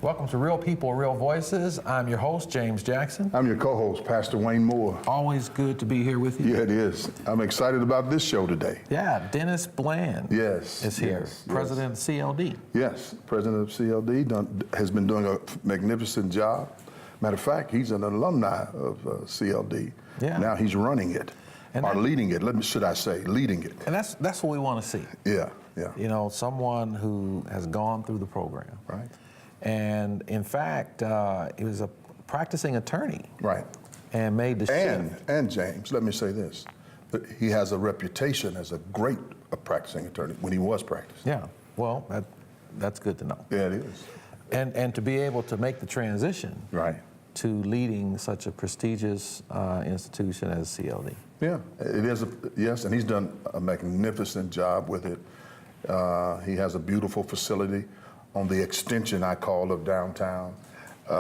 Welcome to Real People, Real Voices. I'm your host, James Jackson. I'm your co-host, Pastor Wayne Moore. Always good to be here with you. Yeah, it is. I'm excited about this show today. Yeah, Dennis Bland is here, president of CLD. Yes, president of CLD, has been doing a magnificent job. Matter of fact, he's an alumni of CLD. Yeah. Now he's running it, or leading it, should I say, leading it. And that's what we want to see. Yeah. You know, someone who has gone through the program. Right. And in fact, he was a practicing attorney. Right. And made the shift. And James, let me say this. He has a reputation as a great practicing attorney when he was practicing. Yeah, well, that's good to know. Yeah, it is. And to be able to make the transition to leading such a prestigious institution as CLD. Yeah, it is, yes, and he's done a magnificent job with it. He has a beautiful facility on the extension, I call, of downtown. You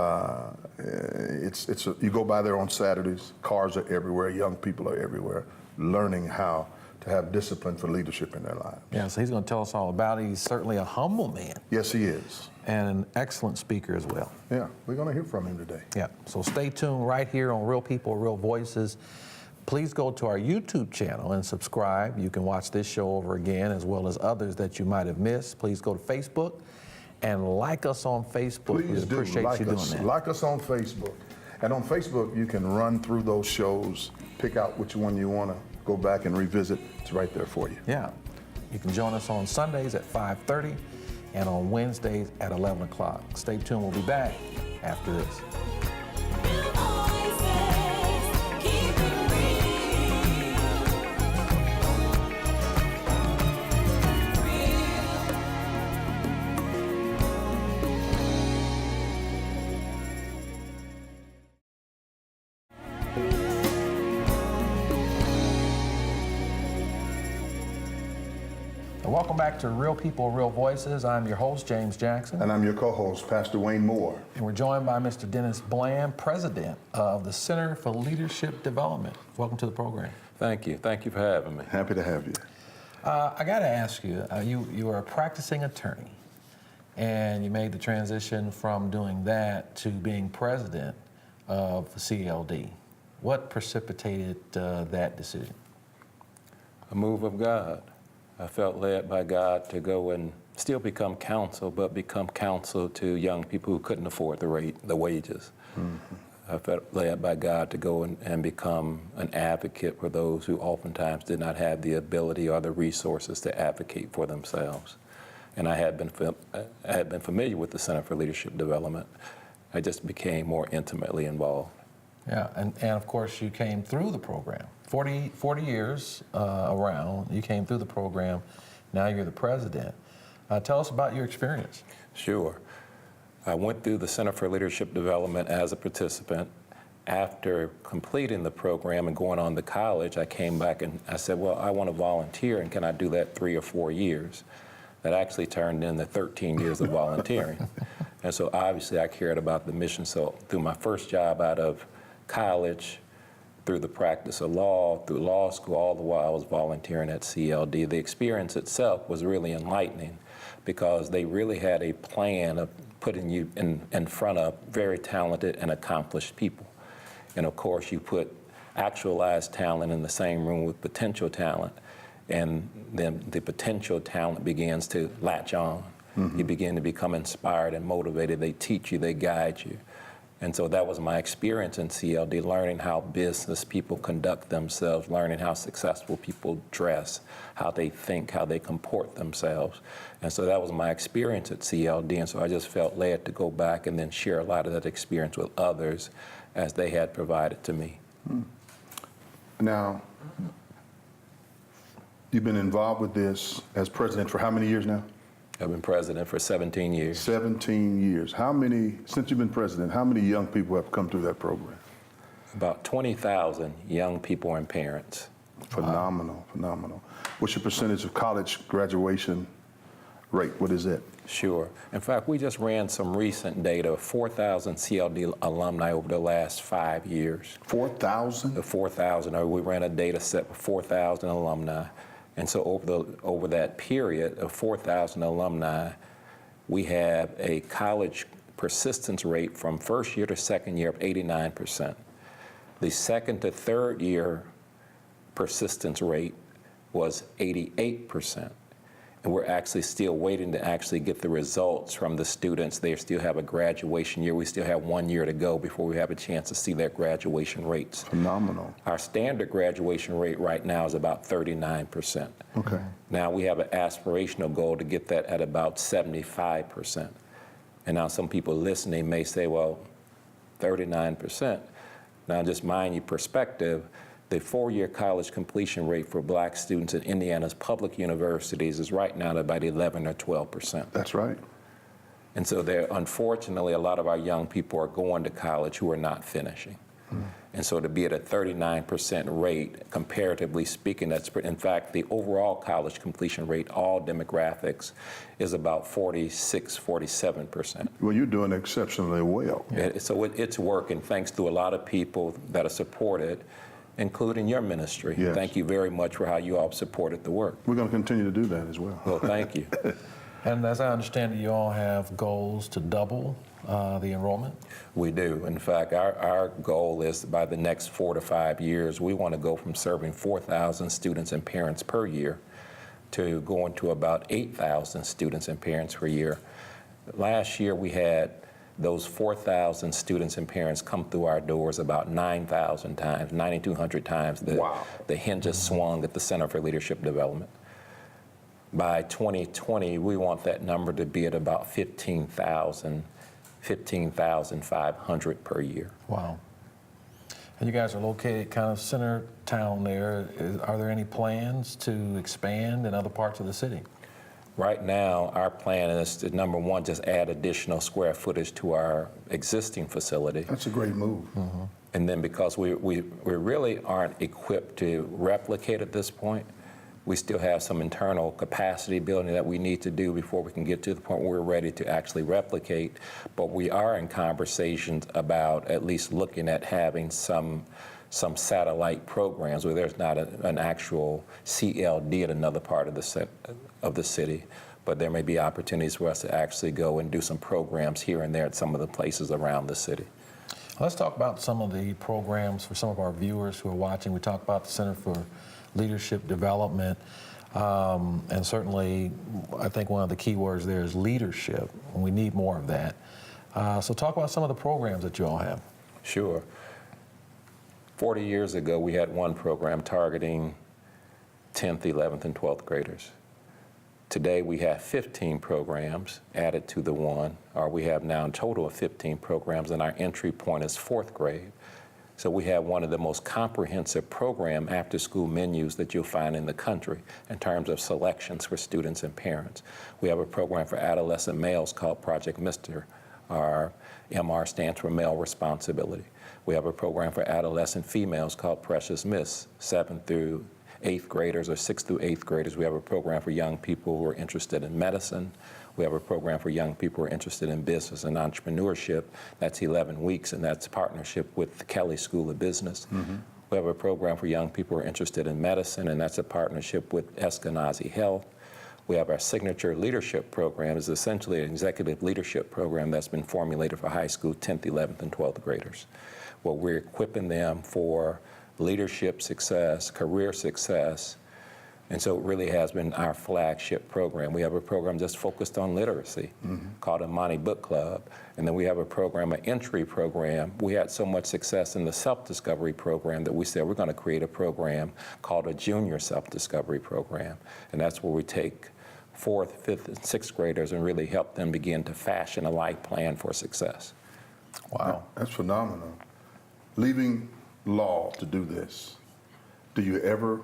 go by there on Saturdays, cars are everywhere, young people are everywhere, learning how to have discipline for leadership in their lives. Yeah, so he's going to tell us all about it. He's certainly a humble man. Yes, he is. And an excellent speaker as well. Yeah, we're going to hear from him today. Yeah, so stay tuned right here on Real People, Real Voices. Please go to our YouTube channel and subscribe. You can watch this show over again as well as others that you might have missed. Please go to Facebook and like us on Facebook. Please do. Appreciate you doing that. Like us on Facebook. And on Facebook, you can run through those shows, pick out which one you want to go back and revisit. It's right there for you. Yeah. You can join us on Sundays at 5:30 and on Wednesdays at 11 o'clock. Stay tuned. We'll be back after this. Welcome back to Real People, Real Voices. I'm your host, James Jackson. And I'm your co-host, Pastor Wayne Moore. And we're joined by Mr. Dennis Bland, president of the Center for Leadership Development. Welcome to the program. Thank you. Thank you for having me. Happy to have you. I got to ask you, you are a practicing attorney, and you made the transition from doing that to being president of the CLD. What precipitated that decision? A move of God. I felt led by God to go and still become counsel, but become counsel to young people who couldn't afford the wages. Mm-hmm. I felt led by God to go and become an advocate for those who oftentimes did not have the ability or the resources to advocate for themselves. And I had been familiar with the Center for Leadership Development. I just became more intimately involved. Yeah, and of course you came through the program. 40 years around, you came through the program. Now you're the president. Tell us about your experience. Sure. I went through the Center for Leadership Development as a participant. After completing the program and going on to college, I came back and I said, well, I want to volunteer, and can I do that 3 or 4 years? That actually turned into 13 years of volunteering. And so obviously I cared about the mission. So through my first job out of college, through the practice of law, through law school, all the while I was volunteering at CLD. The experience itself was really enlightening because they really had a plan of putting you in front of very talented and accomplished people. And of course, you put actualized talent in the same room with potential talent, and then the potential talent begins to latch on. Mm-hmm. You begin to become inspired and motivated. They teach you, they guide you. And so that was my experience in CLD, learning how business people conduct themselves, learning how successful people dress, how they think, how they comport themselves. And so that was my experience at CLD. And so I just felt led to go back and then share a lot of that experience with others as they had provided to me. Now, you've been involved with this as president for how many years now? I've been president for 17 years. 17 years. Since you've been president, how many young people have come through that program? About 20,000 young people and parents. Phenomenal, phenomenal. What's your percentage of college graduation rate? What is it? Sure. In fact, we just ran some recent data of 4,000 CLD alumni over the last 5 years. 4,000? 4,000. We ran a data set with 4,000 alumni. And so over that period of 4,000 alumni, we have a college persistence rate from first year to second year of 89%. The second to third year persistence rate was 88%. And we're actually still waiting to actually get the results from the students. They still have a graduation year. We still have 1 year to go before we have a chance to see their graduation rates. Phenomenal. Our standard graduation rate right now is about 39%. Okay. Now we have an aspirational goal to get that at about 75%. And now some people listening may say, well, 39%. Now just mind your perspective, the 4-year college completion rate for black students in Indiana's public universities is right now at about 11 or 12%. That's right. And so there, unfortunately, a lot of our young people are going to college who are not finishing. And so to be at a 39% rate, comparatively speaking, that's, in fact, the overall college completion rate, all demographics, is about 46, 47%. Well, you're doing exceptionally well. So it's working thanks to a lot of people that are supported, including your ministry. Yes. Thank you very much for how you all supported the work. We're going to continue to do that as well. Well, thank you. And as I understand it, you all have goals to double the enrollment? We do. In fact, our goal is by the next 4 to 5 years, we want to go from serving 4,000 students and parents per year to going to about 8,000 students and parents per year. Last year, we had those 4,000 students and parents come through our doors about 9,000 times, 9,200 times. Wow. The hinges swung at the Center for Leadership Development. By 2020, we want that number to be at about 15,500 per year. Wow. And you guys are located kind of center town there. Are there any plans to expand in other parts of the city? Right now, our plan is to, number one, just add additional square footage to our existing facility. That's a great move. And then because we really aren't equipped to replicate at this point, we still have some internal capacity building that we need to do before we can get to the point where we're ready to actually replicate. But we are in conversations about at least looking at having some satellite programs where there's not an actual CLD in another part of the city, but there may be opportunities for us to actually go and do some programs here and there at some of the places around the city. Let's talk about some of the programs for some of our viewers who are watching. We talked about the Center for Leadership Development, and certainly I think one of the key words there is leadership, and we need more of that. So talk about some of the programs that you all have. Sure. 40 years ago, we had one program targeting 10th, 11th, and 12th graders. Today, we have 15 programs added to the one, or we have now a total of 15 programs, and our entry point is 4th grade. So we have one of the most comprehensive program after-school menus that you'll find in the country in terms of selections for students and parents. We have a program for adolescent males called Project Mr. Our MR stands for Male Responsibility. We have a program for adolescent females called Precious Miss, 7th through 8th graders or 6th through 8th graders. We have a program for young people who are interested in medicine. We have a program for young people who are interested in business and entrepreneurship. That's 11 weeks, and that's a partnership with the Kelley School of Business. We have a program for young people who are interested in medicine, and that's a partnership with Eskenazi Health. We have our signature leadership program. It's essentially an executive leadership program that's been formulated for high school 10th, 11th, and 12th graders, where we're equipping them for leadership success, career success. And so it really has been our flagship program. We have a program just focused on literacy called Imani Book Club. And then we have a program, an entry program. We had so much success in the self-discovery program that we said we're going to create a program called a junior self-discovery program. And that's where we take 4th, 5th, and 6th graders and really help them begin to fashion a life plan for success. Wow. That's phenomenal. Leaving law to do this, do you ever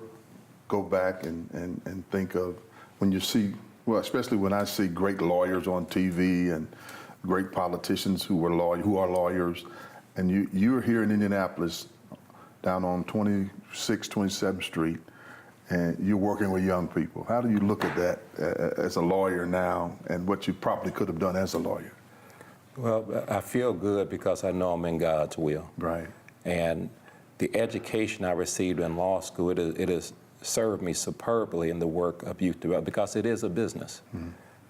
go back and think of when you see, well, especially when I see great lawyers on TV and great politicians who are lawyers, and you're here in Indianapolis down on 26th, 27th Street, and you're working with young people. How do you look at that as a lawyer now and what you probably could have done as a lawyer? Well, I feel good because I know I'm in God's will. Right. And the education I received in law school, it has served me superbly in the work of youth development because it is a business.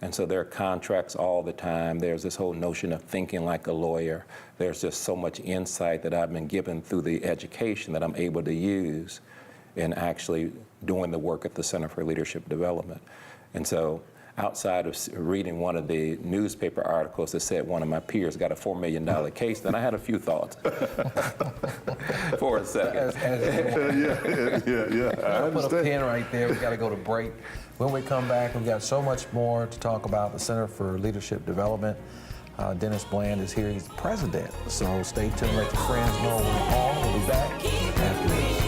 And so there are contracts all the time. There's this whole notion of thinking like a lawyer. There's just so much insight that I've been given through the education that I'm able to use in actually doing the work at the Center for Leadership Development. And so outside of reading one of the newspaper articles that said one of my peers got a $4 million case, then I had a few thoughts for a second. Yeah. I I'll put a understand. pin right there. We got to go to break. When we come back, we've got so much more to talk about the Center for Leadership Development. Dennis Bland is here. He's the president. So stay tuned. Let your friends know we're on. We'll be back after this.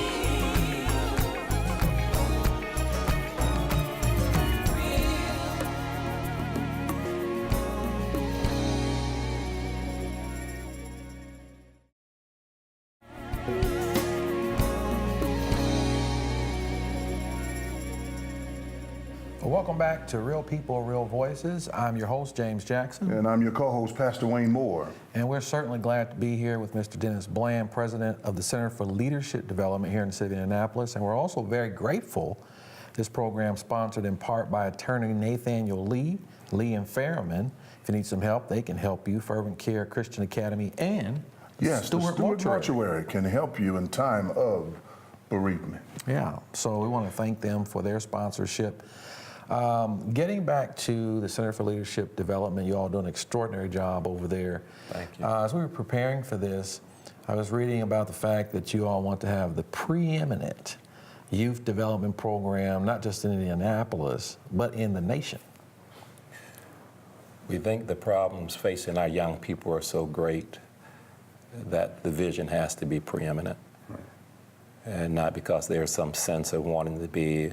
Welcome back to Real People, Real Voices. I'm your host, James Jackson. And I'm your co-host, Pastor Wayne Moore. And we're certainly glad to be here with Mr. Dennis Bland, president of the Center for Leadership Development here in the city of Indianapolis. And we're also very grateful. This program sponsored in part by attorney Nathaniel Lee and Fairman. If you need some help, they can help you. Fervent Care Christian Academy and Yes, the Stewart Stewart Mortuary. Mortuary can help you in time of bereavement. Yeah, so we want to thank them for their sponsorship. Getting back to the Center for Leadership Development, you all do an extraordinary job over there. Thank you. As we were preparing for this, I was reading about the fact that you all want to have the preeminent youth development program, not just in Indianapolis, but in the nation. We think the problems facing our young people are so great that the vision has to be preeminent. Right. And not because there's some sense of wanting to be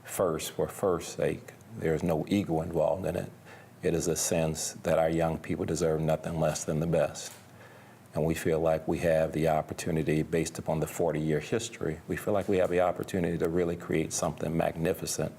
first for first's sake. There's no ego involved in it. It is a sense that our young people deserve nothing less than the best. And we feel like we have the opportunity, based upon the 40-year history, we feel like we have the opportunity to really create something magnificent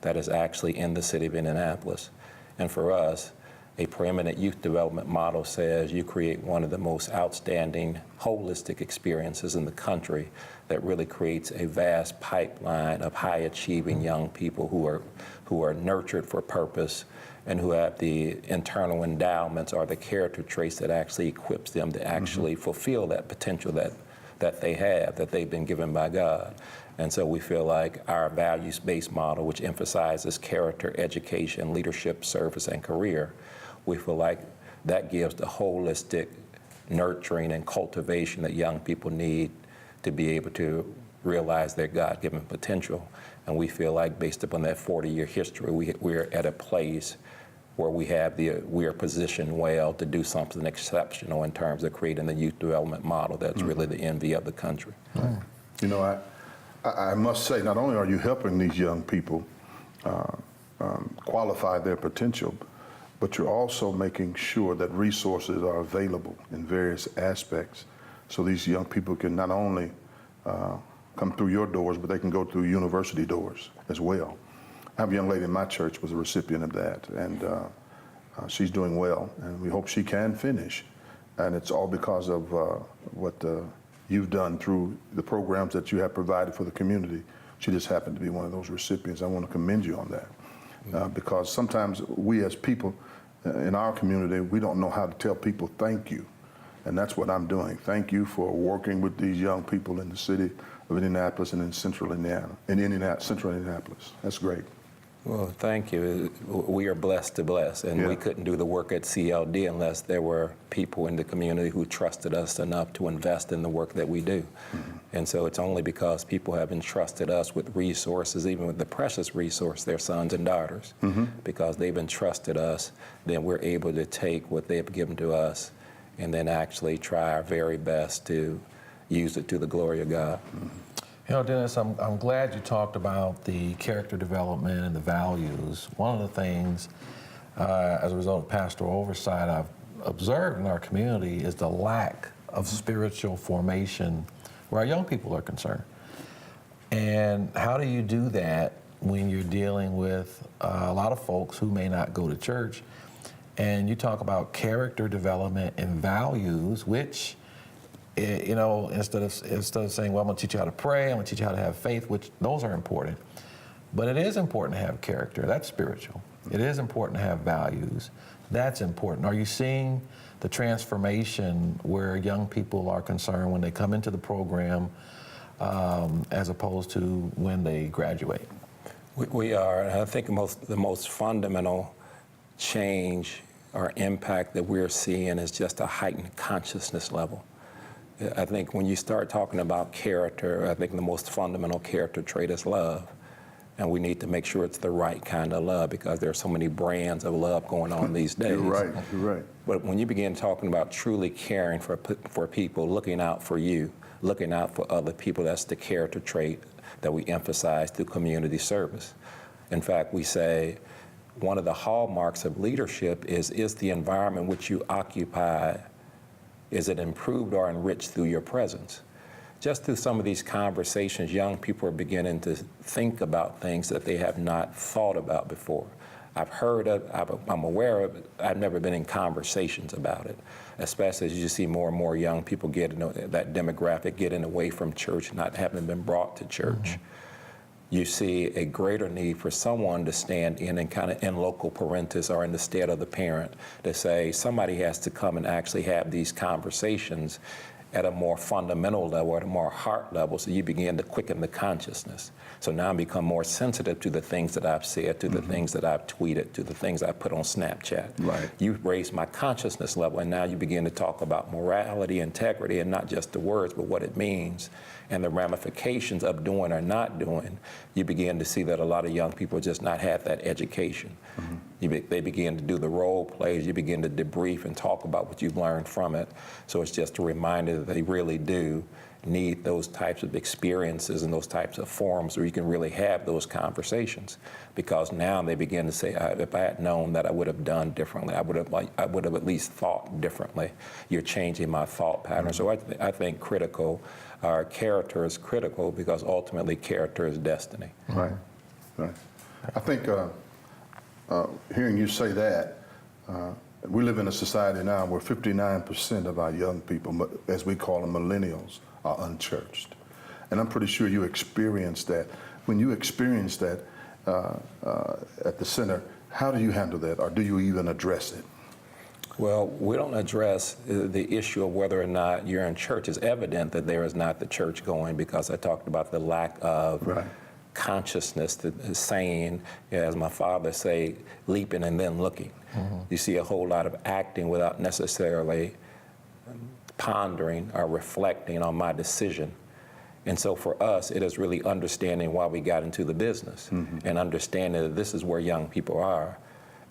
that is actually in the city of Indianapolis. And for us, a preeminent youth development model says you create one of the most outstanding holistic experiences in the country that really creates a vast pipeline of high-achieving young people who are nurtured for purpose and who have the internal endowments or the character traits that actually equips them to actually fulfill that potential that they have, that they've been given by God. And so we feel like our values-based model, which emphasizes character, education, leadership, service, and career, we feel like that gives the holistic nurturing and cultivation that young people need to be able to realize their God-given potential. And we feel like based upon that 40-year history, we're at a place where we are positioned well to do something exceptional in terms of creating the youth development model that's really the envy of the country. You know, I must say, not only are you helping these young people qualify their potential, but you're also making sure that resources are available in various aspects so these young people can not only come through your doors, but they can go through university doors as well. I have a young lady in my church was a recipient of that, and she's doing well, and we hope she can finish. And it's all because of what you've done through the programs that you have provided for the community. She just happened to be one of those recipients. I want to commend you on that. Because sometimes we as people in our community, we don't know how to tell people thank you. And that's what I'm doing. Thank you for working with these young people in the city of Indianapolis and in central Indiana, central Indianapolis. That's great. Well, thank you. We are blessed to bless, and we couldn't do the work at CLD unless there were people in the community who trusted us enough to invest in the work that we do. And so it's only because people have entrusted us with resources, even with the precious resource, their sons and daughters, because they've entrusted us, then we're able to take what they've given to us and then actually try our very best to use it to the glory of God. You know, Dennis, I'm glad you talked about the character development and the values. One of the things, as a result of pastoral oversight, I've observed in our community is the lack of spiritual formation where our young people are concerned. And how do you do that when you're dealing with a lot of folks who may not go to church? And you talk about character development and values, which, you know, instead of saying, well, I'm going to teach you how to pray, I'm going to teach you how to have faith, which those are important. But it is important to have character. That's spiritual. It is important to have values. That's important. Are you seeing the transformation where young people are concerned when they come into the program as opposed to when they graduate? We are, and I think the most fundamental change or impact that we're seeing is just a heightened consciousness level. I think when you start talking about character, I think the most fundamental character trait is love. And we need to make sure it's the right kind of love, because there are so many brands of love going on these days. You're right. But when you begin talking about truly caring for people, looking out for you, looking out for other people, that's the character trait that we emphasize through community service. In fact, we say one of the hallmarks of leadership is the environment which you occupy, is it improved or enriched through your presence? Just through some of these conversations, young people are beginning to think about things that they have not thought about before. I've heard of, I'm aware of it, I've never been in conversations about it, especially as you see more and more young people getting, that demographic getting away from church, not having been brought to church. Mm-hmm. You see a greater need for someone to stand in and kind of in local parentis or in the stead of the parent to say somebody has to come and actually have these conversations at a more fundamental level, at a more heart level, so you begin to quicken the consciousness. So now I become more sensitive to the things that I've said, to the things that I've tweeted, to the things I put on Snapchat. Right. You've raised my consciousness level, and now you begin to talk about morality, integrity, and not just the words, but what it means, and the ramifications of doing or not doing. You begin to see that a lot of young people just not have that education. They begin to do the role plays, you begin to debrief and talk about what you've learned from it. So it's just a reminder that they really do need those types of experiences and those types of forums where you can really have those conversations. Because now they begin to say, if I had known that, I would have done differently. I would have at least thought differently. You're changing my thought pattern. So I think our character is critical, because ultimately character is destiny. Right. I think hearing you say that, we live in a society now where 59% of our young people, as we call them millennials, are unchurched. And I'm pretty sure you experienced that. When you experienced that at the center, how do you handle that, or do you even address it? Well, we don't address the issue of whether or not you're in church. It's evident that there is not the church going, because I talked about the lack of consciousness, the saying, as my father say, leaping and then looking. You see a whole lot of acting without necessarily pondering or reflecting on my decision. And so for us, it is really understanding why we got into the business and understanding that this is where young people are.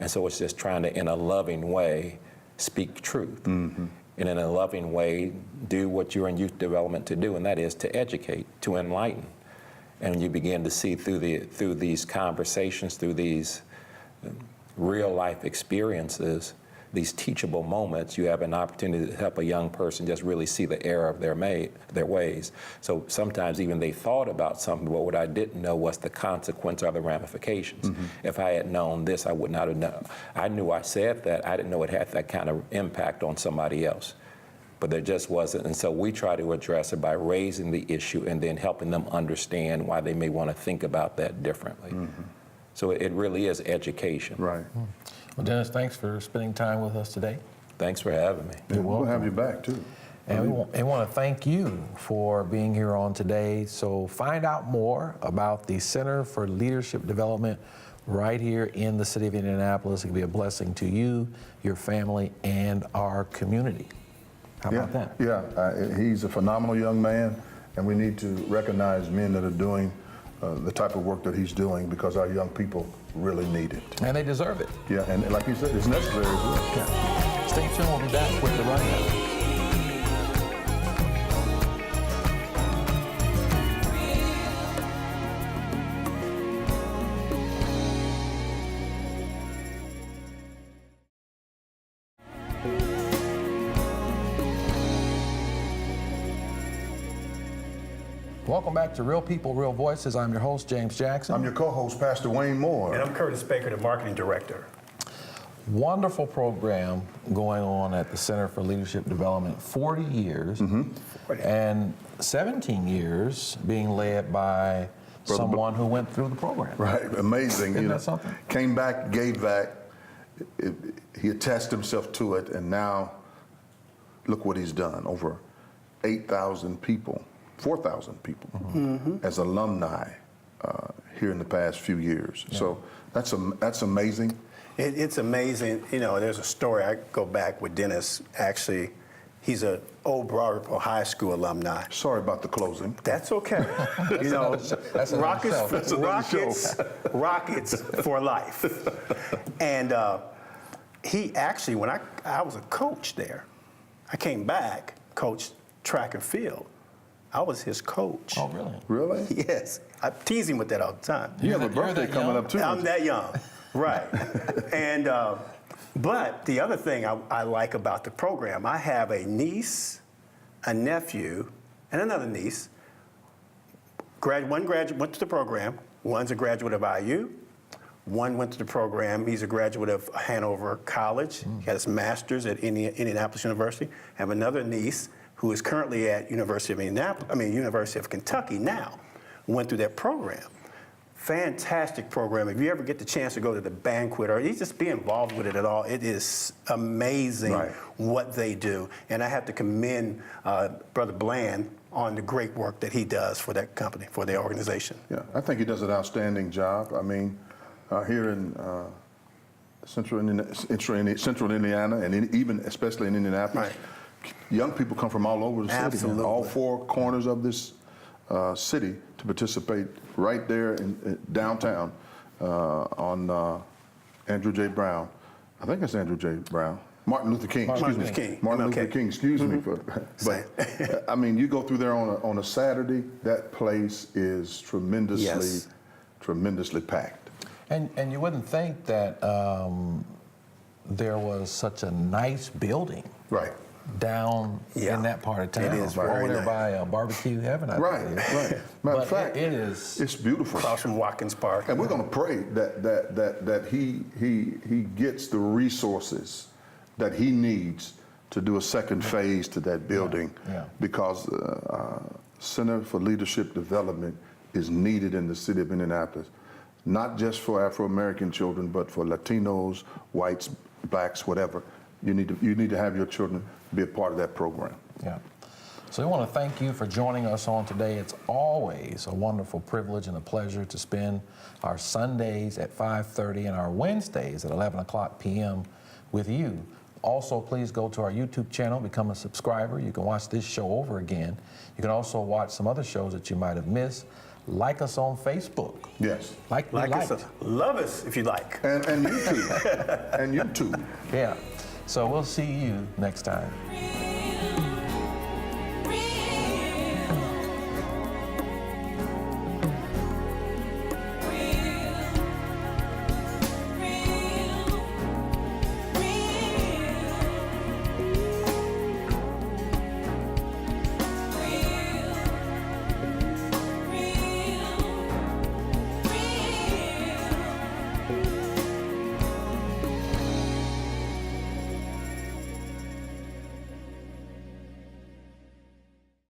And so it's just trying to, in a loving way, speak truth. And in a loving way, do what you're in youth development to do, and that is to educate, to enlighten. And you begin to see through these conversations, through these real life experiences, these teachable moments, you have an opportunity to help a young person just really see the error of their ways. So sometimes even they thought about something, but what I didn't know was the consequence or the ramifications. If I had known this, I would not have known. I knew I said that, I didn't know it had that kind of impact on somebody else. But there just wasn't, and so we try to address it by raising the issue and then helping them understand why they may want to think about that differently. So it really is education. Right. Well, Dennis, thanks for spending time with us today. Thanks for having me. And we'll have you back too. And we want to thank you for being here on today. So find out more about the Center for Leadership Development right here in the city of Indianapolis. It can be a blessing to you, your family, and our community. How about that? Yeah, he's a phenomenal young man, and we need to recognize men that are doing the type of work that he's doing, because our young people really need it. And they deserve it. Yeah, and like you said, it's necessary as well. Okay. Stay tuned. We'll be back with the rundown. Welcome back to Real People, Real Voices. I'm your host, James Jackson. I'm your co-host, Pastor Wayne Moore. And I'm Curtis Baker, the Marketing Director. Wonderful program going on at the Center for Leadership Development, 40 years, and 17 years being led by someone who went through the program. Right, amazing. Isn't that something? Came back, gave back. He attached himself to it, and now look what he's done. Over 8,000 people, 4,000 people as alumni here in the past few years. Yeah. So that's amazing. It's amazing. You know, there's a story. I go back with Dennis. Actually, he's an old Broad Ripple High School alumni. Sorry about the closing. That's okay. You know, that's another show. That's rockets for life. And he actually, when I was a coach there, I came back, coached track and field. I was his coach. Oh, really? Really? Yes. I tease him with that all the time. You have a You're birthday that coming young? up too. I'm that young, right. And, but the other thing I like about the program, I have a niece, a nephew, and another niece. One graduate went to the program. One's a graduate of IU. One went to the program. He's a graduate of Hanover College. He had his master's at Indianapolis University. I have another niece who is currently at University of Kentucky now. Went through that program. Fantastic program. If you ever get the chance to go to the banquet or just be involved with it at all, it is amazing what they do. And I have to commend Brother Bland on the great work that he does for that company, for their organization. Yeah, I think he does an outstanding job. I mean, here in Central Indiana, and even especially in Indianapolis, young people come from all over the city, Absolutely. all four corners of this city to participate right there in downtown on Andrew J. Brown. I think it's Andrew J. Brown. Martin Luther King. Martin Excuse Luther me. King. Martin MLK. Luther King. Excuse me for. But I mean, you go through there on a Saturday. That place is tremendously packed. And you wouldn't think that there was such a nice building Right. down Yeah. in that part of town. It is over very there nice. by Barbecue Heaven, I Right. believe. Right. Matter But of fact, it is. It's beautiful. Across from Watkins Park. And we're going to pray that he gets the resources that he needs to do a second phase to that building, yeah. because Center for Leadership Development is needed in the city of Indianapolis, not just for Afro-American children, but for Latinos, whites, blacks, whatever. You need to have your children be a part of that program. Yeah. So we want to thank you for joining us on today. It's always a wonderful privilege and a pleasure to spend our Sundays at 5:30 and our Wednesdays at 11 o'clock p.m. with you. Also, please go to our YouTube channel, become a subscriber. You can watch this show over again. You can also watch some other shows that you might have missed. Like us on Facebook. Yes. Like us, love us if you like. And YouTube. And YouTube. Yeah. So we'll see you next time.